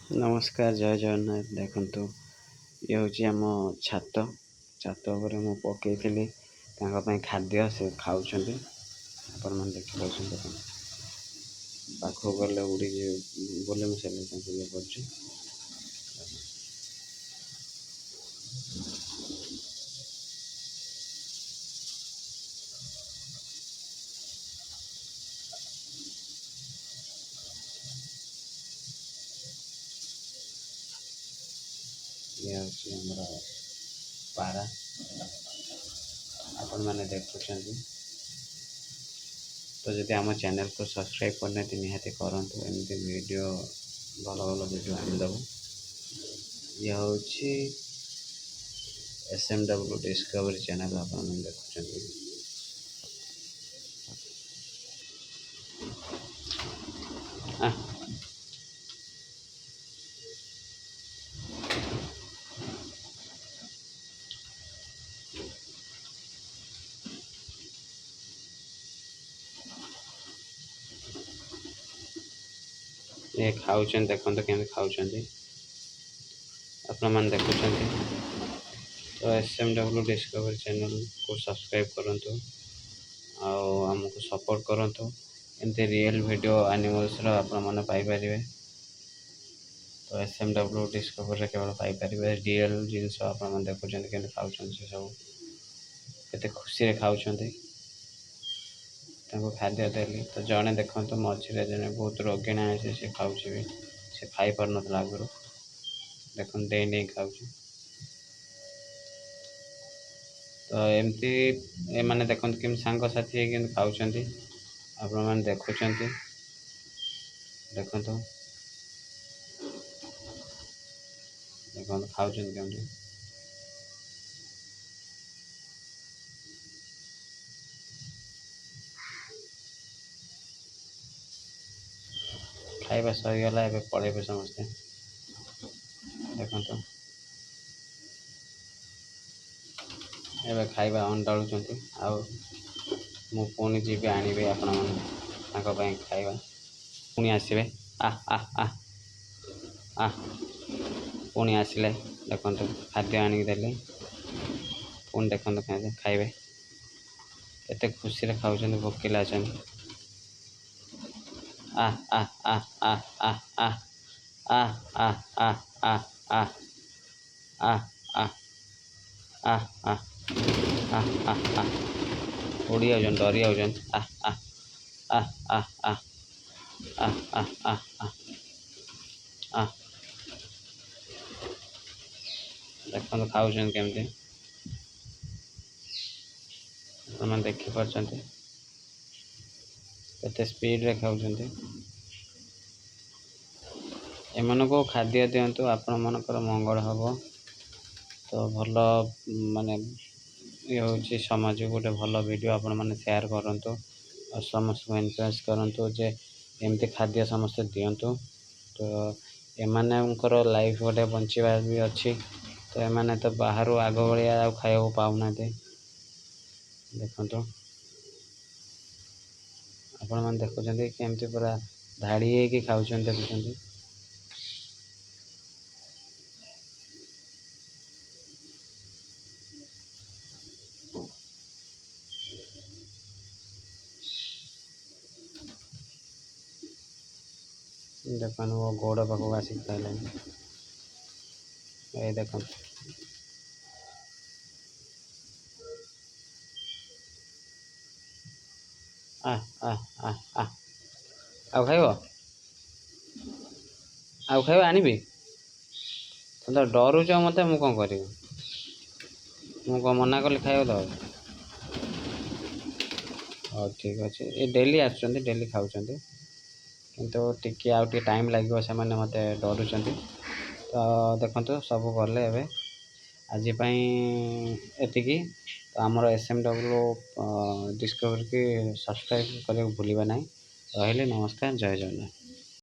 नमस्कार जय जगन्नाथ देखु ये हूँ आम छात छात उपर मु पकईली खाद्य से खाऊँ आपण मैंने देखिए पाखक गले उड़ी बोले मुझे ये कर ये हूँ पारा आपण मैंने देखुं तो जब आम चैनल को सब्सक्राइब करने निहाती करूँ एमती वीडियो भल भल वीडियो आनीदेव ये हूँ SMW डिस्कवरी चैनल आप देखुं ये खाऊँ देखते केमी खाऊँ आपण मैंने देखुं तो SMW डिस्कवरी चैनल को सब्सक्राइब करूँ आमको सपोर्ट करूँ एमती रियल वीडियो एनिमल्स आपण मैंने पाइपर तो SMW डिस्कवरी केवल पाइपर रियल जिनस आप देखुं के खाऊँ से सब केते खुशी खाऊँ खाद्य देली तो जड़े देखो मझे जड़े बहुत रोगिणी आए से खाऊँ भी से खाई पार ना आगुरी देख दे नहीं खाऊँ तो एमती ए मैंने देखते कि सांग साथी खाऊँ आपण मैंने देखुं देखो देखो खाऊँ केमती खाଇବା ସରିଗଲା ଏବେ ପଳେଇବେ ସମସ୍ତେ ଦେଖନ୍ତୁ ଏବେ ଖାଇବା ଅଣ୍ଡାଳୁଛନ୍ତି ଆଉ ମୁଁ ପୁଣି ଯିବି ଆଣିବି ଆପଣମାନେ ତାଙ୍କ ପାଇଁ ଖାଇବା ପୁଣି ଆସିବେ ଆ ପୁଣି ଆସିଲେ ଦେଖନ୍ତୁ ଖାଦ୍ୟ ଆଣିକି ଦେଲି ପୁଣି ଦେଖନ୍ତୁ ଖାଇବେ କେତେ ଖୁସିରେ ଖାଉଛନ୍ତି ଭୋକିଲା ଅଛନ୍ତି आ आ आ आ आ आ आ आ आ आ आ आ आ आ आ आ आ उड़ी जाऊँ डरी जाऊँ आ आ आ आ आ आ आ आ आ आ देखो खाऊँ केमती आप देखिपार केते स्पीड रे खाऊँ एमान को खाद्य दिंतु आपण मनकर मंगल हम तो भल माने ये हूँ समाज गोटे भल वीडियो आपण मैंने शेयर करूँ और समस्त को इनकरेज करूँ जे एमती खाद्य समस्ते दिंतु तो एमानकर लाइफ गोटे बंचवा भी अच्छी तो एमाने तो बाहर आग भाया खाया पाऊना देखो आपण मैंने देखुं केमती पूरा धाड़ी होगी खाऊँ देखुं देखो वो गोड़ पाखक आसिक खाइले ये देखो आ आ आ आ आउ खाइब आउ खाइब आनिबी तो डरुच मत मु कौन कर मु कौन मना कली खाइब तो हाँ ठीक अच्छे ये डेली आसुँच डेली खाऊँ किंतु टिके आउ टे टाइम लगे से मत डरुँच तो देखो सब गले एवं आज एतिकी तो आमर SMW डिस्कवरी की सब्सक्राइब करने भूलिए ना रही नमस्कार जय जगन्नाथ।